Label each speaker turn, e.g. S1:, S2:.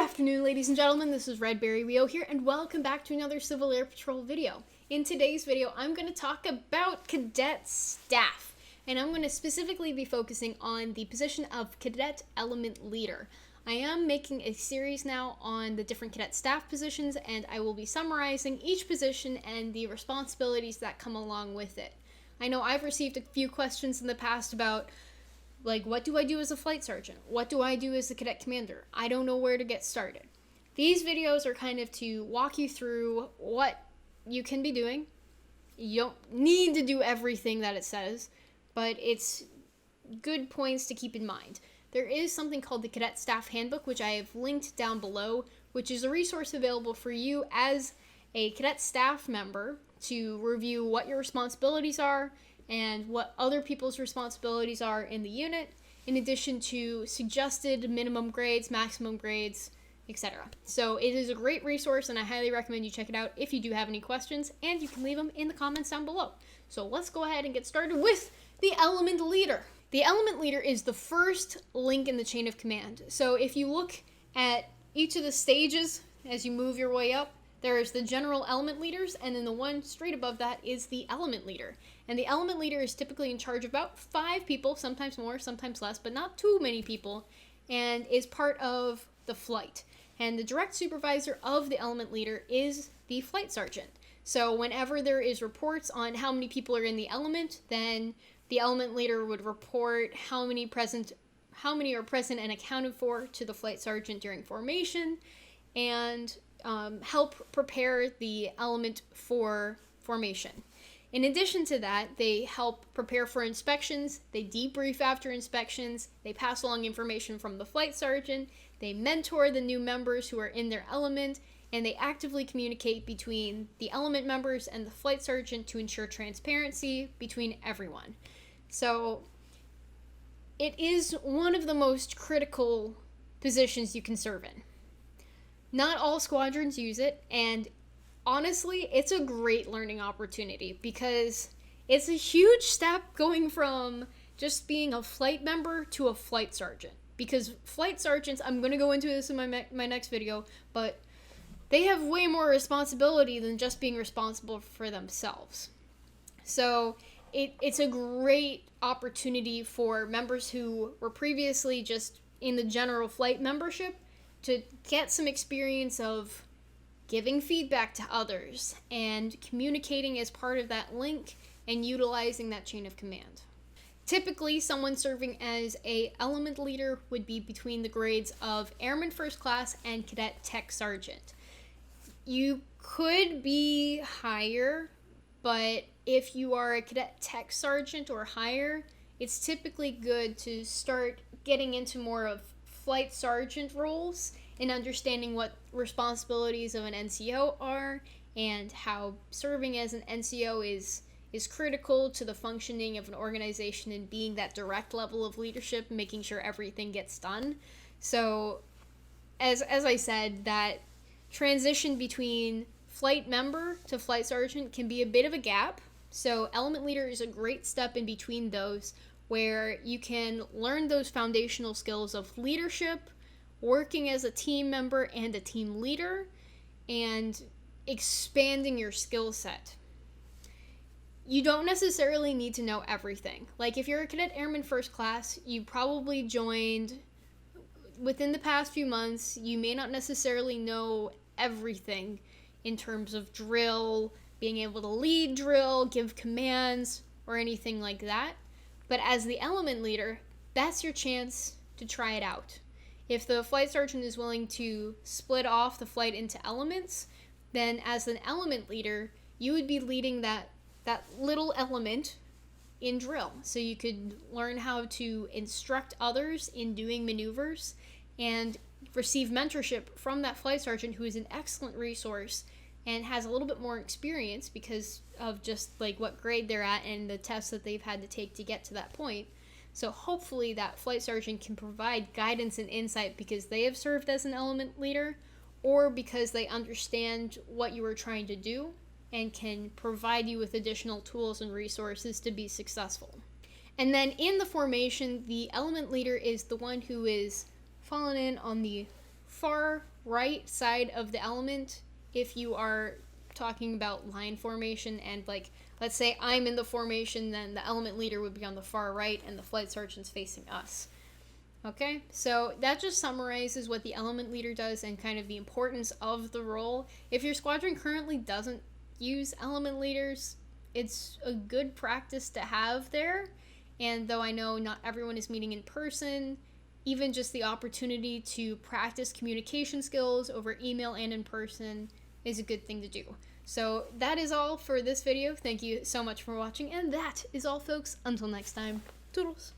S1: afternoon, ladies and gentlemen. This is Redberry Rio here, and welcome back to another Civil Air Patrol video. In today's video, I'm going to talk about cadet staff, and I'm going to specifically be focusing on the position of cadet element leader. I am making a series now on the different cadet staff positions, and I will be summarizing each position and the responsibilities that come along with it. I know I've received a few questions in the past about what do I do as a flight sergeant? What do I do as a cadet commander? I don't know where to get started. These videos are kind of to walk you through what you can be doing. You don't need to do everything that it says, but it's good points to keep in mind. There is something called the Cadet Staff Handbook, which I have linked down below, which is a resource available for you as a cadet staff member to review what your responsibilities are and what other people's responsibilities are in the unit, in addition to suggested minimum grades, maximum grades, etc. So it is a great resource, and I highly recommend you check it out if you do have any questions, and you can leave them in the comments down below. So let's go ahead and get started with the element leader. The element leader is the first link in the chain of command. So if you look at each of the stages as you move your way up, there's the general element leaders, and then the one straight above that is the element leader. And the element leader is typically in charge of about 5 people, sometimes more, sometimes less, but not too many people, and is part of the flight. And the direct supervisor of the element leader is the flight sergeant. So whenever there is reports on how many people are in the element, then the element leader would report how many are present and accounted for to the flight sergeant during formation, and help prepare the element for formation. In addition to that, they help prepare for inspections, they debrief after inspections, they pass along information from the flight sergeant, they mentor the new members who are in their element, and they actively communicate between the element members and the flight sergeant to ensure transparency between everyone. So it is one of the most critical positions you can serve in. Not all squadrons use it, and honestly, it's a great learning opportunity because it's a huge step going from just being a flight member to a flight sergeant. Because flight sergeants, I'm going to go into this in my next video, but they have way more responsibility than just being responsible for themselves. So it's a great opportunity for members who were previously just in the general flight membership to get some experience of giving feedback to others and communicating as part of that link and utilizing that chain of command. Typically, someone serving as a element leader would be between the grades of Airman First Class and Cadet Tech Sergeant. You could be higher, but if you are a Cadet Tech Sergeant or higher, it's typically good to start getting into more of flight sergeant roles and understanding what responsibilities of an NCO are and how serving as an NCO is critical to the functioning of an organization and being that direct level of leadership, making sure everything gets done. So as I said, that transition between flight member to flight sergeant can be a bit of a gap. So element leader is a great step in between those, where you can learn those foundational skills of leadership, working as a team member and a team leader, and expanding your skill set. You don't necessarily need to know everything. Like if you're a Cadet Airman First Class, you probably joined within the past few months. You may not necessarily know everything in terms of drill, being able to lead drill, give commands, or anything like that. But as the element leader, that's your chance to try it out. If the flight sergeant is willing to split off the flight into elements, then as an element leader, you would be leading that little element in drill. So you could learn how to instruct others in doing maneuvers and receive mentorship from that flight sergeant, who is an excellent resource and has a little bit more experience because of just what grade they're at and the tests that they've had to take to get to that point. So hopefully that flight sergeant can provide guidance and insight because they have served as an element leader, or because they understand what you are trying to do and can provide you with additional tools and resources to be successful. And then in the formation, the element leader is the one who is fallen in on the far right side of the element if you are talking about line formation, and like, let's say I'm in the formation, then the element leader would be on the far right and the flight sergeant's facing us. Okay, so that just summarizes what the element leader does and kind of the importance of the role. If your squadron currently doesn't use element leaders, it's a good practice to have there. And though I know not everyone is meeting in person, even just the opportunity to practice communication skills over email and in person is a good thing to do. So that is all for this video. Thank you so much for watching, and that is all, folks. Until next time, toodles.